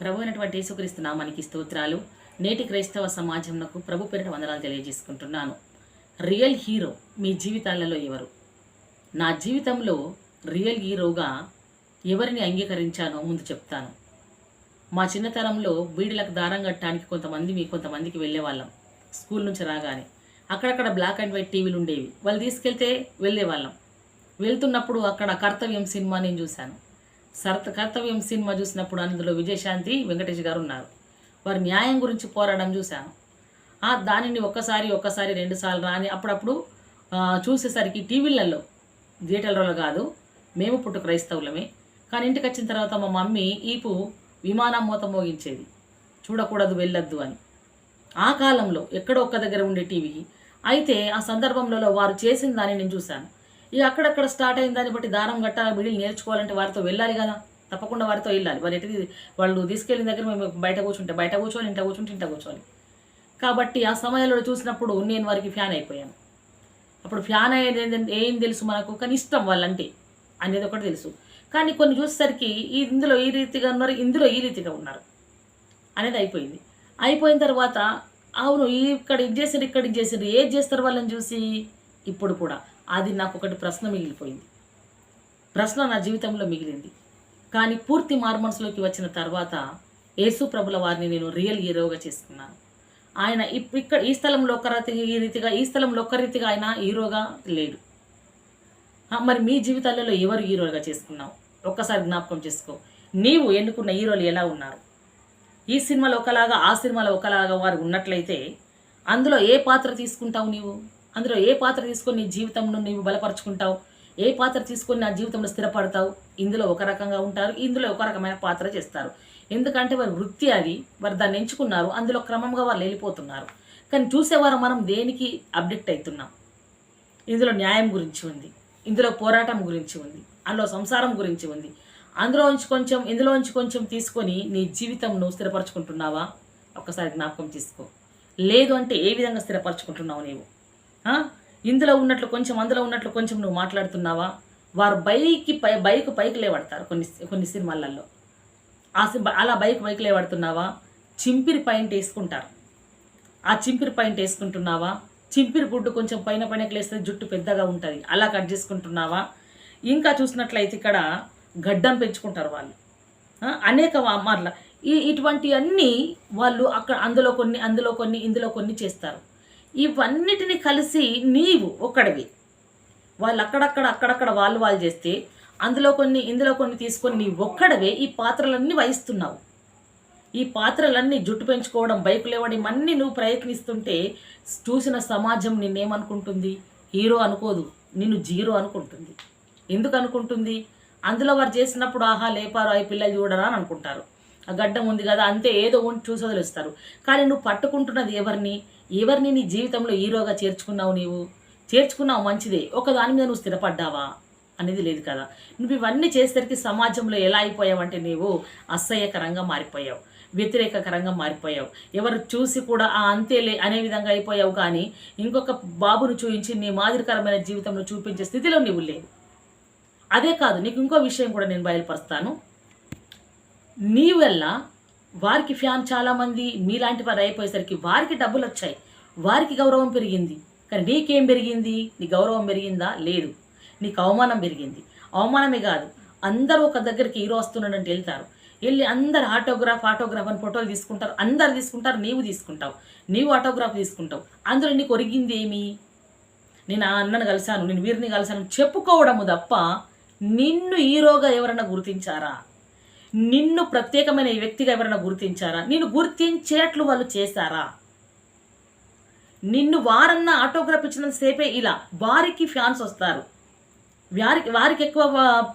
ప్రభు అయినటువంటి యేసుక్రీస్తు నామానికి స్తోత్రాలు. నేటి క్రైస్తవ సమాజంకు ప్రభు పేరిట వందనాలు తెలియజేసుకుంటున్నాను. రియల్ హీరో మీ జీవితాలలో ఎవరు? నా జీవితంలో రియల్ హీరోగా ఎవరిని అంగీకరించానో ముందు చెప్తాను. మా చిన్నతనంలో బీడీలకు దారం కట్టడానికి కొంతమందికి వెళ్ళేవాళ్ళం. స్కూల్ నుంచి రాగానే అక్కడక్కడ బ్లాక్ అండ్ వైట్ టీవీలు ఉండేవి. వాళ్ళు తీసుకెళ్తే వెళ్ళేవాళ్ళం. వెళ్తున్నప్పుడు అక్కడ కర్తవ్యం సినిమా నేను చూశాను. కర్తవ్యం సినిమా చూసినప్పుడు అందులో విజయశాంతి వెంకటేష్ గారు ఉన్నారు. వారి న్యాయం గురించి పోరాడడం చూశాను. దానిని ఒక్కసారి 2 సార్లు రాని అప్పుడప్పుడు చూసేసరికి టీవీలలో, థియేటర్లలో కాదు, మేము పుట్టు క్రైస్తవులమే. కానీ ఇంటికి వచ్చిన తర్వాత మా మమ్మీ ఈపు విమానం మూత మోగించేది, చూడకూడదు వెళ్ళొద్దు అని. ఆ కాలంలో ఎక్కడో ఒక్క దగ్గర ఉండే టీవీ. అయితే ఆ సందర్భంలో వారు చేసిన దాన్ని నేను చూశాను. ఇక అక్కడక్కడ స్టార్ట్ అయిన దాన్ని బట్టి దారం గట్టాల బిడిలు నేర్చుకోవాలంటే వారితో వెళ్ళాలి కదా, తప్పకుండా వారితో వెళ్ళాలి. వాళ్ళు తీసుకెళ్ళిన దగ్గర మేము బయట కూర్చోవాలి, ఇంట కూర్చోవాలి. కాబట్టి ఆ సమయంలో చూసినప్పుడు నేను వారికి ఫ్యాన్ అయిపోయాను. అప్పుడు ఫ్యాన్ అయ్యేది ఏం తెలుసు మనకు, కానీ ఇష్టం వాళ్ళంటే అనేది ఒకటి తెలుసు. కానీ కొన్ని చూసేసరికి ఇందులో ఈ రీతిగా ఉన్నారు, ఇందులో ఈ రీతిగా ఉన్నారు అనేది అయిపోయింది. అయిపోయిన తర్వాత అవును ఇక్కడ ఇది చేసారు, ఏది చేస్తారు వాళ్ళని చూసి. ఇప్పుడు కూడా అది నాకు ఒకటి ప్రశ్న మిగిలిపోయింది. ప్రశ్న నా జీవితంలో మిగిలింది. కానీ పూర్తి మారుమనసులోకి వచ్చిన తర్వాత యేసు ప్రభుల వారిని నేను రియల్ హీరోగా చేసుకున్నాను. ఆయన ఇక్కడ ఈ స్థలంలో ఒక్క రీతిగా ఆయన హీరోగా లేడు. మరి మీ జీవితాలలో ఎవరు హీరోగా చేసుకున్నావు? ఒక్కసారి జ్ఞాపకం చేసుకో. నీవు ఎన్నుకున్న హీరోలు ఎలా ఉన్నారు? ఈ సినిమాలో ఒకలాగా, ఆ సినిమాలో ఒకలాగా వారు ఉన్నట్లయితే అందులో ఏ పాత్ర తీసుకుంటావు నీవు? అందులో ఏ పాత్ర తీసుకొని నీ జీవితంలో నీవు బలపరుచుకుంటావు? ఏ పాత్ర తీసుకొని నా జీవితంలో స్థిరపడతావు? ఇందులో ఒక రకంగా ఉంటారు, ఇందులో ఒక రకమైన పాత్ర చేస్తారు. ఎందుకంటే వారి వృత్తి అది, వారు దాన్ని ఎంచుకున్నారు, అందులో క్రమంగా వాళ్ళు వెళ్ళిపోతున్నారు. కానీ చూసేవారు మనం దేనికి అప్డేట్ అవుతున్నాం? ఇందులో న్యాయం గురించి ఉంది, ఇందులో పోరాటం గురించి ఉంది, అందులో సంసారం గురించి ఉంది. ఇందులోంచి కొంచెం తీసుకొని నీ జీవితం నువ్వు స్థిరపరచుకుంటున్నావా? ఒక్కసారి జ్ఞాపకం తీసుకో. లేదు అంటే ఏ విధంగా స్థిరపరచుకుంటున్నావు నీవు? ఇందులో ఉన్నట్లు కొంచెం, అందులో ఉన్నట్లు కొంచెం నువ్వు మాట్లాడుతున్నావా? వారు బైక్ పైకి లేవడతారు కొన్ని సినిమాలలో. అలా బైక్ లేవడుతున్నావా? చింపిరి పాయింట్ వేసుకుంటారు. ఆ చింపిరి పాయింట్ వేసుకుంటున్నావా? చింపిరి గుడ్డు కొంచెం పైనకి లేస్తే జుట్టు పెద్దగా ఉంటుంది, అలా కట్ చేసుకుంటున్నావా? ఇంకా చూసినట్లయితే ఇక్కడ గడ్డం పెంచుకుంటారు వాళ్ళు. అనేక మార్ల ఇటువంటివన్నీ వాళ్ళు అక్కడ ఇందులో కొన్ని చేస్తారు. ఇవన్నిటిని కలిసి నీవు ఒక్కడివి. వాళ్ళు అక్కడక్కడ వాళ్ళు చేస్తే ఇందులో కొన్ని తీసుకొని నీ ఒక్కడవే ఈ పాత్రలన్నీ వహిస్తున్నావు. ఈ పాత్రలన్నీ జుట్టు పెంచుకోవడం, బైకు లేవడం అన్నీ నువ్వు ప్రయత్నిస్తుంటే చూసిన సమాజం నిన్నేమనుకుంటుంది? హీరో అనుకోదు, నిన్ను జీరో అనుకుంటుంది. ఎందుకు అనుకుంటుంది? అందులో వారు చేసినప్పుడు ఆహా లేపారు, అవి పిల్లలు చూడరా అని అనుకుంటారు. ఆ గడ్డం ఉంది కదా అంతే, ఏదో చూసి వదిలేస్తారు. కానీ నువ్వు పట్టుకుంటున్నది ఎవరిని నీ జీవితంలో హీరోగా చేర్చుకున్నావు మంచిదే. ఒక దాని మీద నువ్వు స్థిరపడ్డావా అనేది లేదు కదా. నువ్వు ఇవన్నీ చేసేసరికి సమాజంలో ఎలా అయిపోయావంటే నీవు అసహ్యకరంగా మారిపోయావు, వ్యతిరేకకరంగా మారిపోయావు. ఎవరు చూసి కూడా అంతేలే అనే విధంగా అయిపోయావు. కానీ ఇంకొక బాబును చూపించి నీ మాదిరికరమైన జీవితంలో చూపించే స్థితిలో నీవు లేవు. అదే కాదు, నీకు ఇంకో విషయం కూడా నేను బయలుపరుస్తాను. నీ వల్ల వారికి ఫ్యాన్ చాలామంది మీలాంటి వారు అయిపోయేసరికి వారికి డబ్బులు వచ్చాయి, వారికి గౌరవం పెరిగింది. కానీ నీకేం పెరిగింది? నీ గౌరవం పెరిగిందా? లేదు, నీకు అవమానం పెరిగింది. అవమానమే కాదు, అందరూ ఒక దగ్గరికి హీరో వస్తున్నాడంటే వెళ్ళి అందరు ఆటోగ్రాఫ్ అని ఫోటోలు తీసుకుంటారు. అందరు తీసుకుంటారు, నీవు ఆటోగ్రాఫ్ తీసుకుంటావు. అందులో నీకు ఒరిగింది ఏమి? నేను ఆ అన్నను కలిశాను, నేను వీరిని కలిశాను చెప్పుకోవడము తప్ప నిన్ను హీరోగా ఎవరైనా గుర్తించారా? నిన్ను ప్రత్యేకమైన వ్యక్తిగా ఎవరైనా గుర్తించారా? నిన్ను గుర్తించేట్లు వాళ్ళు చేశారా? నిన్ను వారన్నా ఆటోగ్రాఫ్ ఇచ్చినంత సేపే ఇలా వారికి ఫ్యాన్స్ వస్తారు, వారికి ఎక్కువ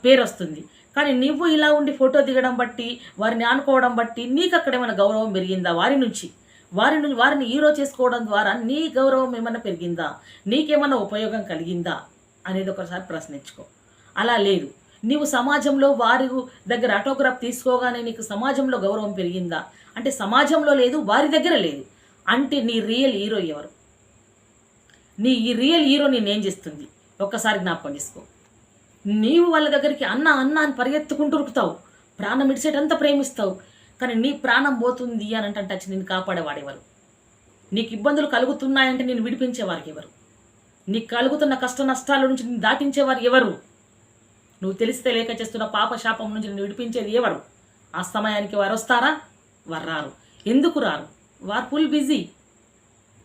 పేరు వస్తుంది. కానీ నువ్వు ఇలా ఉండి ఫోటో దిగడం బట్టి, వారిని ఆనుకోవడం బట్టి నీకు అక్కడ ఏమైనా గౌరవం పెరిగిందా? వారిని హీరో చేసుకోవడం ద్వారా నీ గౌరవం ఏమైనా పెరిగిందా? నీకేమైనా ఉపయోగం కలిగిందా అనేది ఒకసారి ప్రశ్నించుకో. అలా లేదు. నీవు సమాజంలో వారి దగ్గర ఆటోగ్రాఫ్ తీసుకోగానే నీకు సమాజంలో గౌరవం పెరిగిందా అంటే సమాజంలో లేదు, వారి దగ్గర లేదు. అంటే నీ రియల్ హీరో ఎవరు? నీ ఈ రియల్ హీరో నేనేం చేస్తుంది? ఒక్కసారి జ్ఞాపకం చేసుకో. నీవు వాళ్ళ దగ్గరికి అన్న అని పరిగెత్తుకుంటూ ఉరుకుతావు, ప్రాణం ఇడిసేటంత ప్రేమిస్తావు. కానీ నీ ప్రాణం పోతుంది అని అంటే వచ్చి నిన్ను కాపాడేవాడెవరు? నీకు ఇబ్బందులు కలుగుతున్నాయంటే నేను విడిపించేవారికి ఎవరు? నీకు కలుగుతున్న కష్ట నష్టాల నుంచి నేను దాటించేవారు ఎవరు? నువ్వు తెలిసి తెలియక చేస్తున్న పాప శాపం నుంచి నేను విడిపించేది ఎవరు? ఆ సమయానికి వారు వస్తారా? వారు రారు. ఎందుకు రారు? వారు ఫుల్ బిజీ.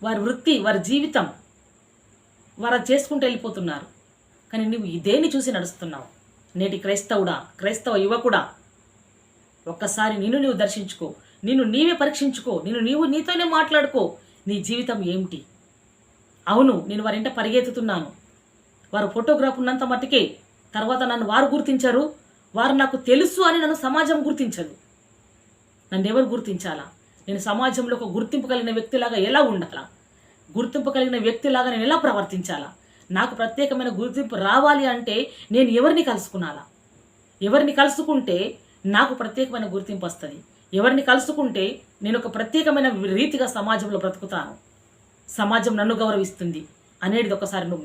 వారి వృత్తి, వారి జీవితం వారు చేసుకుంటూ వెళ్ళిపోతున్నారు. కానీ నువ్వు ఇదేని చూసి నడుస్తున్నావు. నేటి క్రైస్తవుడా, క్రైస్తవ యువకుడా, ఒక్కసారి నిన్ను నువ్వు దర్శించుకో, నిన్ను నీవే పరీక్షించుకో, నీవు నీతోనే మాట్లాడుకో. నీ జీవితం ఏమిటి? అవును, నేను వారింట పరిగెత్తుతున్నాను. వారు ఫోటోగ్రాఫ్ ఉన్నంత మట్టుకే. తర్వాత నన్ను వారు గుర్తించరు, వారు నాకు తెలుసు అని నన్ను సమాజం గుర్తించదు. నన్ను ఎవరు గుర్తించాలా? నేను సమాజంలో ఒక గుర్తింపు కలిగిన వ్యక్తిలాగా ఎలా ఉండాలా? గుర్తింపు కలిగిన వ్యక్తిలాగా నేను ఎలా ప్రవర్తించాలా? నాకు ప్రత్యేకమైన గుర్తింపు రావాలి అంటే నేను ఎవరిని కలుసుకున్నాలా? ఎవరిని కలుసుకుంటే నాకు ప్రత్యేకమైన గుర్తింపు వస్తుంది? ఎవరిని కలుసుకుంటే నేను ఒక ప్రత్యేకమైన రీతిగా సమాజంలో బ్రతుకుతాను, సమాజం నన్ను గౌరవిస్తుంది అనేది ఒకసారి నువ్వు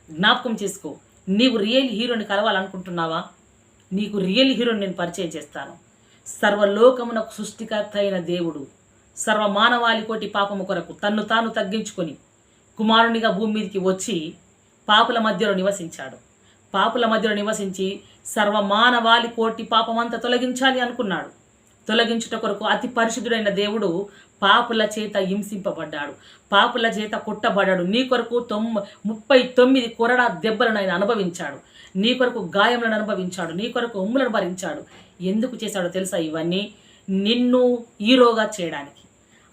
జ్ఞాపకం చేసుకో. నీవు రియల్ హీరోని కలవాలనుకుంటున్నావా? నీకు రియల్ హీరోని నేను పరిచయం చేస్తాను. సర్వలోకమునకు సృష్టికర్త అయిన దేవుడు సర్వమానవాళి కోటి పాపము కొరకు తన్ను తాను తగ్గించుకొని కుమారునిగా భూమి మీదకి వచ్చి పాపుల మధ్యలో నివసించాడు. పాపుల మధ్యలో నివసించి సర్వమానవాళి కోటి పాపమంతా తొలగించాలి అనుకున్నాడు. తొలగించుట కొరకు అతి పరిశుద్ధుడైన దేవుడు పాపుల చేత హింసింపబడ్డాడు, పాపుల చేత కొట్టబడ్డాడు. నీ కొరకు 39 కొరడా దెబ్బలను ఆయన అనుభవించాడు. నీ కొరకు గాయములను అనుభవించాడు. నీ కొరకు ఉమ్ములను భరించాడు. ఎందుకు చేశాడో తెలుసా? ఇవన్నీ నిన్ను హీరోగా చేయడానికి.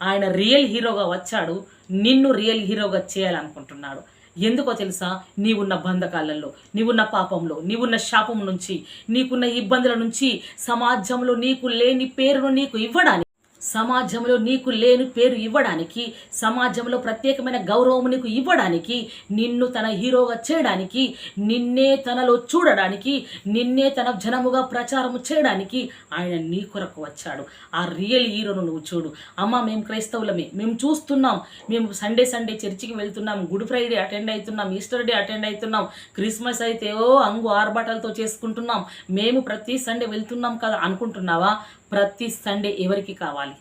ఆయన రియల్ హీరోగా వచ్చాడు, నిన్ను రియల్ హీరోగా చేయాలనుకుంటున్నాడు. ఎందుకో తెలుసా? నీవున్న బంధకాలలో, నీవున్న పాపంలో, నీవున్న శాపం నుంచి, నీకున్న ఇబ్బందుల నుంచి సమాజంలో నీకు లేని పేరును నీకు ఇవ్వడానికి, సమాజంలో నీకు లేని పేరు ఇవ్వడానికి, సమాజంలో ప్రత్యేకమైన గౌరవం నీకు ఇవ్వడానికి, నిన్ను తన హీరోగా చేయడానికి, నిన్నే తనలో చూడడానికి, నిన్నే తన జనముగా ప్రచారము చేయడానికి ఆయన నీ కొరకు వచ్చాడు. ఆ రియల్ హీరోను నువ్వు చూడు. అమ్మ, మేము క్రైస్తవులమే, మేము చూస్తున్నాం, మేము సండే చర్చికి వెళ్తున్నాం, గుడ్ ఫ్రైడే అటెండ్ అవుతున్నాం, ఈస్టర్ డే అటెండ్ అవుతున్నాం, క్రిస్మస్ అయితే అంగు ఆర్భాటాలతో చేసుకుంటున్నాం, మేము ప్రతి సండే వెళ్తున్నాం కదా అనుకుంటున్నావా? ప్రతి సండే ఎవరికి కావాలి?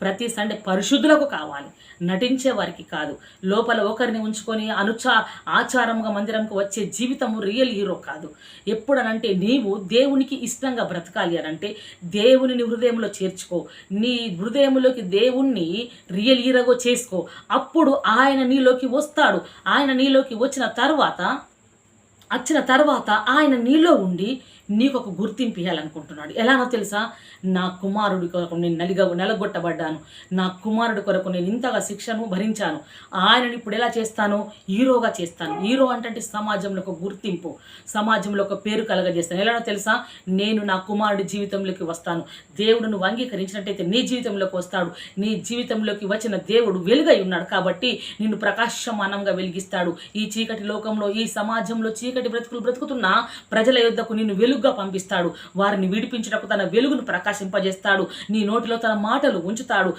ప్రతి సండే పరిశుద్ధులకు కావాలి, నటించే వారికి కాదు. లోపల ఒకరిని ఉంచుకొని ఆచారంగా మందిరంకు వచ్చే జీవితము రియల్ హీరో కాదు. ఎప్పుడనంటే నీవు దేవునికి ఇష్టంగా బ్రతకాలి అనంటే దేవుని హృదయంలో చేర్చుకో. నీ హృదయంలోకి దేవుణ్ణి రియల్ హీరోగా చేసుకో. అప్పుడు ఆయన నీలోకి వస్తాడు. ఆయన నీలోకి వచ్చిన తర్వాత ఆయన నీలో ఉండి నీకు ఒక గుర్తింపు ఇవ్వాలనుకుంటున్నాడు. ఎలానో తెలుసా? నా కుమారుడి కొరకు నేను నలగొట్టబడ్డాను, నా కుమారుడి కొరకు నేను ఇంతగా శిక్షను భరించాను, ఆయనని ఇప్పుడు ఎలా చేస్తాను? హీరోగా చేస్తాను. హీరో అంటే సమాజంలో ఒక గుర్తింపు, సమాజంలో ఒక పేరు కలగజేస్తాను. ఎలానో తెలుసా? నేను నా కుమారుడి జీవితంలోకి వస్తాను. దేవుడు నువ్వు అంగీకరించినట్టయితే నీ జీవితంలోకి వస్తాడు. నీ జీవితంలోకి వచ్చిన దేవుడు వెలుగై ఉన్నాడు కాబట్టి నిన్ను ప్రకాశమానంగా వెలిగిస్తాడు. ఈ చీకటి లోకంలో, ఈ సమాజంలో చీకటి బ్రతుకుతున్న ప్రజల యొద్దకు నిన్ను వెలుగుగా పంపిస్తాడు. వారిని విడిపించుటకు తన వెలుగును ప్రకాశింపజేస్తాడు. నీ నోటిలో తన మాటలు ఉంచుతాడు.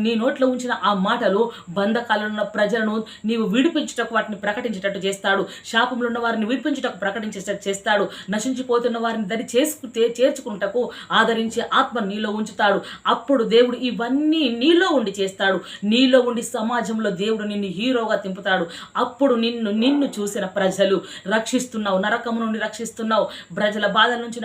నీ నోట్లో ఉంచిన ఆ మాటలు బంధకాలలో ఉన్న ప్రజలను నీవు విడిపించుటకు వాటిని ప్రకటించేటట్టు చేస్తాడు. శాపంలో ఉన్న వారిని విడిపించుటకు ప్రకటించేటట్టు చేస్తాడు. నశించిపోతున్న వారిని దరి చేర్చుకుంటకు ఆదరించే ఆత్మ నీలో ఉంచుతాడు. అప్పుడు దేవుడు ఇవన్నీ నీలో ఉండి చేస్తాడు. నీలో ఉండి సమాజంలో దేవుడు నిన్ను హీరోగా తింపుతాడు. అప్పుడు నిన్ను చూసిన ప్రజలు రక్షిస్తున్నావు, నరకము నుండి రక్షిస్తున్నావు, ప్రజల బాధల నుంచి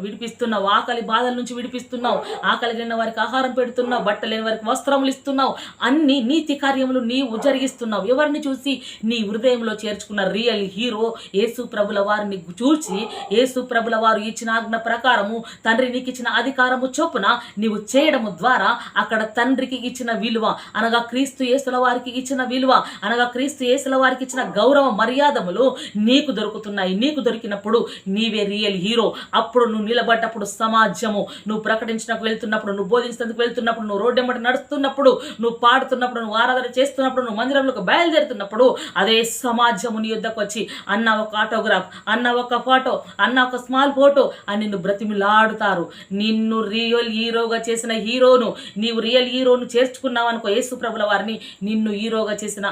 విడిపిస్తున్నావు, ఆకలి బాధల నుంచి విడిపిస్తున్నావు, ఆకలి లేని వారికి ఆహారం పెడుతున్నావు, బట్ట లేని వారికి వస్త్రములు ఇస్తున్నావు, అన్ని నీతి కార్యములు నీవు జరిగిస్తున్నావు. ఎవరిని చూసి? నీ హృదయంలో చేర్చుకున్న రియల్ హీరో యేసు ప్రభుల వారిని చూసి, యేసు ప్రభుల వారు ఇచ్చిన ఆజ్ఞ ప్రకారము, తండ్రి నీకు ఇచ్చిన అధికారము చొప్పున నీవు చేయడము ద్వారా అక్కడ తండ్రికి ఇచ్చిన విలువ అనగా క్రీస్తు యేసుల వారికి ఇచ్చిన విలువ అనగా క్రీస్తు యేసుల వారికి ఇచ్చిన గౌరవ మర్యాదములు నీకు దొరుకుతున్నాయి. నీకు దొరికినప్పుడు నీవే రియల్ హీరో. అప్పుడు నువ్వు నిలబడ్డప్పుడు సమాజము, నువ్వు ప్రకటించడానికి వెళ్తున్నప్పుడు, నువ్వు బోధించడానికి వెళ్తున్నప్పుడు, నువ్వు రోడ్డు వెంబడి నడుస్తున్నప్పుడు, నువ్వు పాడుతున్నప్పుడు, నువ్వు ఆరాధన చేస్తున్నప్పుడు, నువ్వు మందిరంలోకి బయలుదేరుతున్నప్పుడు అదే సమాజము నీ యొద్దకు వచ్చి అన్న ఒక ఆటోగ్రాఫ్, అన్న ఒక ఫోటో, అన్న ఒక స్మాల్ ఫోటో అని నిన్ను బ్రతిమిలాడుతారు. నిన్ను రియల్ హీరోగా చేసిన హీరోను, నీవు రియల్ హీరోను చేర్చుకున్నావు అనుకో, యేసు ప్రభుల వారిని నిన్ను హీరోగా చేసిన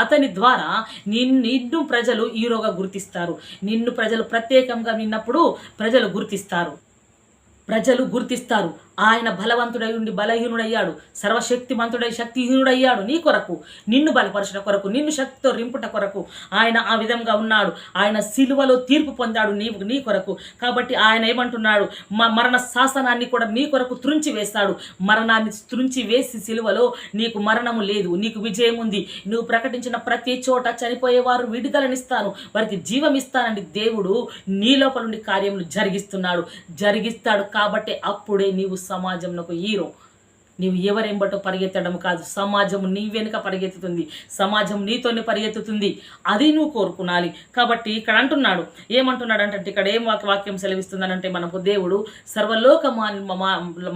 అతని ద్వారా నిన్ను ప్రజలు హీరోగా గుర్తిస్తారు. నిన్ను ప్రజలు ప్రత్యేకంగా విన్నప్పుడు ప్రజలు గుర్తిస్తారు. ప్రజలు గుర్తిస్తారు. ఆయన బలవంతుడై ఉండి బలహీనుడయ్యాడు, సర్వశక్తిమంతుడై శక్తిహీనుడయ్యాడు నీ కొరకు, నిన్ను బలపరచడం కొరకు, నిన్ను శక్తితో రింపుట కొరకు ఆయన ఆ విధంగా ఉన్నాడు. ఆయన సిలువలో తీర్పు పొందాడు నీ కొరకు. కాబట్టి ఆయన ఏమంటున్నాడు, మరణ శాసనాన్ని కూడా నీ కొరకు త్రుంచి వేస్తాడు. మరణాన్ని త్రుంచి వేసి సిలువలో నీకు మరణము లేదు, నీకు విజయం ఉంది. నువ్వు ప్రకటించిన ప్రతి చోట చనిపోయేవారు విడుదలనిస్తాను, వారికి జీవం ఇస్తానండి దేవుడు నీ లోపల నుండి కార్యములు జరిగిస్తాడు. కాబట్టి అప్పుడే నీవు సమాజంలో హీరో. నీవు ఎవరెంబటో పరిగెత్తడం కాదు, సమాజం నీ వెనుక పరిగెత్తుతుంది, సమాజం నీతోనే పరిగెత్తుతుంది. అది నువ్వు కోరుకునాలి. కాబట్టి ఇక్కడ అంటున్నాడు, ఏమంటున్నాడు అంటే ఇక్కడ ఏం వాక్యం సెలవిస్తుందనంటే, మనకు దేవుడు సర్వలోక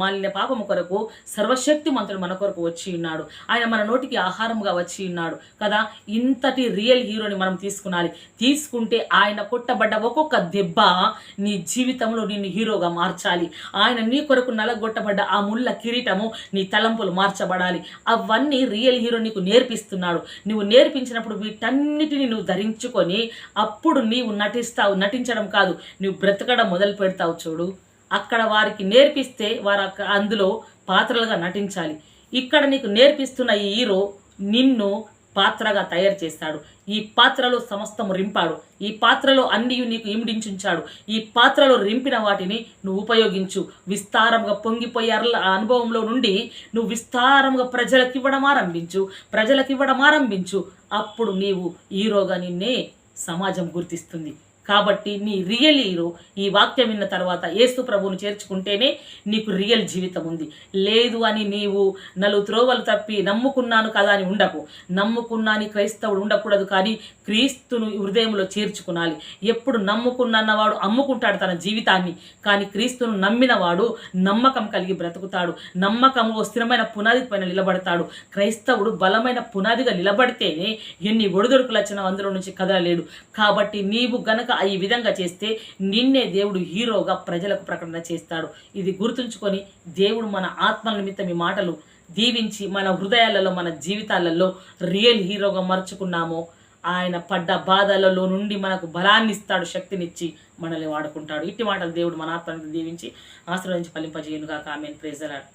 మాలిన్య పాపము కొరకు సర్వశక్తిమంతుడు మన కొరకు వచ్చి ఉన్నాడు. ఆయన మన నోటికి ఆహారముగా వచ్చి ఉన్నాడు కదా. ఇంతటి రియల్ హీరోని మనం తీసుకుంటే ఆయన కొట్టబడ్డ ఒక్కొక్క దెబ్బ నీ జీవితంలో నిన్ను హీరోగా మార్చాలి. ఆయన నీ కొరకు నలగొట్టబడ్డ ఆ ముళ్ళ కిరీటము నీ తలంపులు మార్చబడాలి. అవన్నీ రియల్ హీరో నీకు నేర్పిస్తున్నాడు. నువ్వు నేర్పించినప్పుడు వీటన్నిటిని నువ్వు ధరించుకొని అప్పుడు నీవు నటించడం కాదు, నువ్వు బ్రతకడం మొదలు పెడతావు. చూడు, అక్కడ వారికి నేర్పిస్తే వారు అందులో పాత్రలుగా నటించాలి. ఇక్కడ నీకు నేర్పిస్తున్న ఈ హీరో నిన్ను పాత్రగా తయారు చేస్తాడు. ఈ పాత్రలో సమస్తము రింపాడు, ఈ పాత్రలో అన్నీ నీకు ఇమిడించుంచాడు. ఈ పాత్రలో రింపిన వాటిని నువ్వు ఉపయోగించు. విస్తారంగా పొంగిపోయే అనుభవంలో నుండి నువ్వు విస్తారంగా ప్రజలకు ఇవ్వడం ఆరంభించు. అప్పుడు నీవు హీరోగా నిన్నే సమాజం గుర్తిస్తుంది. కాబట్టి నీ రియల్ హీరో ఈ వాక్యం విన్న తర్వాత యేసు ప్రభువును చేర్చుకుంటేనే నీకు రియల్ జీవితం ఉంది. లేదు అని నీవు త్రోవలు తప్పి నమ్ముకున్నాను కదా అని ఉండకు. నమ్ముకున్నాని క్రైస్తవుడు ఉండకూడదు, కానీ క్రీస్తును హృదయంలో చేర్చుకునాలి. ఎప్పుడు నమ్ముకున్నవాడు అమ్ముకుంటాడు తన జీవితాన్ని, కానీ క్రీస్తును నమ్మినవాడు నమ్మకం కలిగి బ్రతుకుతాడు. నమ్మకంలో స్థిరమైన పునాది పైన నిలబడతాడు. క్రైస్తవుడు బలమైన పునాదిగా నిలబడితేనే ఎన్ని ఒడిదొడుకులు వచ్చినా అందులో నుంచి కదలలేడు. కాబట్టి నీవు గనక ఈ విధంగా చేస్తే నిన్నే దేవుడు హీరోగా ప్రజలకు ప్రకటన చేస్తాడు. ఇది గుర్తుంచుకొని దేవుడు మన ఆత్మల నిమిత్తం ఈ మాటలు దీవించి మన హృదయాలలో మన జీవితాలలో రియల్ హీరోగా మర్చుకున్నామో ఆయన పడ్డ బాధలలో నుండి మనకు బలాన్ని ఇస్తాడు, శక్తినిచ్చి మనల్ని వాడుకుంటాడు. ఇట్టి మాటలు దేవుడు మన ఆత్మను దీవించి ఆశీర్వదించి ఫలింపజేయునుగాక. ఆమేన్. Praise the lord.